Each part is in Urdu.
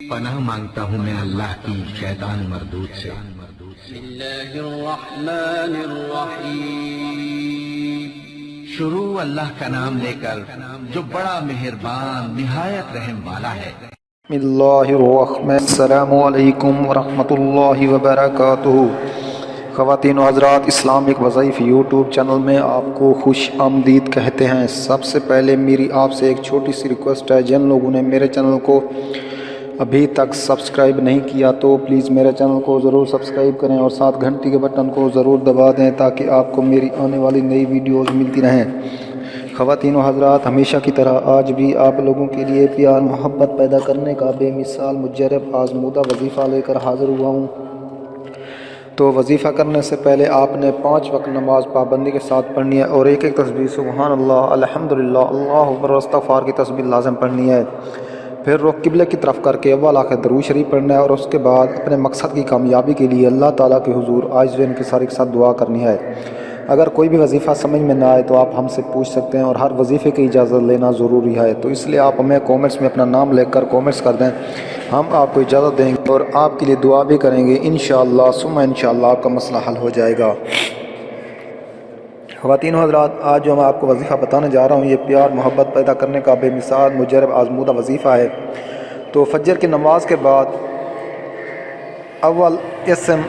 پناہ مانگتا ہوں میں اللہ کی شیطان مردود سے۔ بسم اللہ الرحمن الرحیم۔ شروع اللہ کا نام لے کر جو بڑا مہربان نہایت رحم والا ہے۔ بسم اللہ الرحمن السلام علیکم ورحمۃ اللہ وبرکاتہ۔ خواتین و حضرات، اسلامک وظائف یوٹیوب چینل میں آپ کو خوش آمدید کہتے ہیں۔ سب سے پہلے میری آپ سے ایک چھوٹی سی ریکویسٹ ہے، جن لوگوں نے میرے چینل کو ابھی تک سبسکرائب نہیں کیا تو پلیز میرے چینل کو ضرور سبسکرائب کریں اور ساتھ گھنٹی کے بٹن کو ضرور دبا دیں تاکہ آپ کو میری آنے والی نئی ویڈیوز ملتی رہیں۔ خواتین و حضرات، ہمیشہ کی طرح آج بھی آپ لوگوں کے لیے پیار محبت پیدا کرنے کا بے مثال مجرب آزمودہ وظیفہ لے کر حاضر ہوا ہوں۔ تو وظیفہ کرنے سے پہلے آپ نے 5 وقت نماز پابندی کے ساتھ پڑھنی ہے اور ایک تسبیح سبحان اللہ، الحمدللہ، اللہ اکبر، استغفار کی تسبیح لازم پڑھنی ہے۔ پھر رخ قبلے کی طرف کر کے اول آخر درود شریف پڑھنا ہے اور اس کے بعد اپنے مقصد کی کامیابی کے لیے اللہ تعالیٰ کے حضور عاجز و انکساری کے ساتھ دعا کرنی ہے۔ اگر کوئی بھی وظیفہ سمجھ میں نہ آئے تو آپ ہم سے پوچھ سکتے ہیں اور ہر وظیفے کی اجازت لینا ضروری ہے، تو اس لیے آپ ہمیں کومنٹس میں اپنا نام لکھ کر کومنٹس کر دیں، ہم آپ کو اجازت دیں گے اور آپ کے لیے دعا بھی کریں گے۔ انشاءاللہ ثم انشاءاللہ آپ کا مسئلہ حل ہو جائے گا۔ خواتین و حضرات، آج جو میں آپ کو وظیفہ بتانے جا رہا ہوں یہ پیار محبت پیدا کرنے کا بے مثال مجرب آزمودہ وظیفہ ہے۔ تو فجر کی نماز کے بعد اول اسم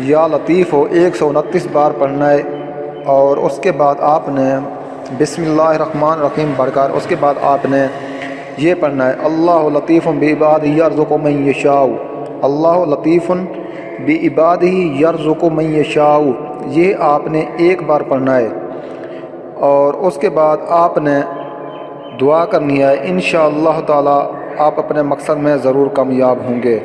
یا لطیف ہو 129 بار پڑھنا ہے اور اس کے بعد آپ نے بسم اللہ الرحمن الرحیم پڑھ کر اس کے بعد آپ نے یہ پڑھنا ہے اللہ لطیف بعبادہ یرزق من یشاء، اللہ لطیف بعبادہ یرزق من یشاء، یہ آپ نے ایک بار پڑھنا ہے اور اس کے بعد آپ نے دعا کرنی ہے۔ انشاءاللہ تعالی آپ اپنے مقصد میں ضرور کامیاب ہوں گے۔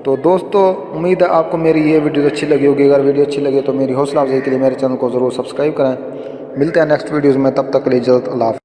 تو دوستو، امید ہے آپ کو میری یہ ویڈیو اچھی لگی ہوگی۔ اگر ویڈیو اچھی لگے تو میری حوصلہ افزائی کے لیے میرے چینل کو ضرور سبسکرائب کریں۔ ملتے ہیں نیکسٹ ویڈیوز میں، تب تک کے لیے اجازت، اللہ حافظ۔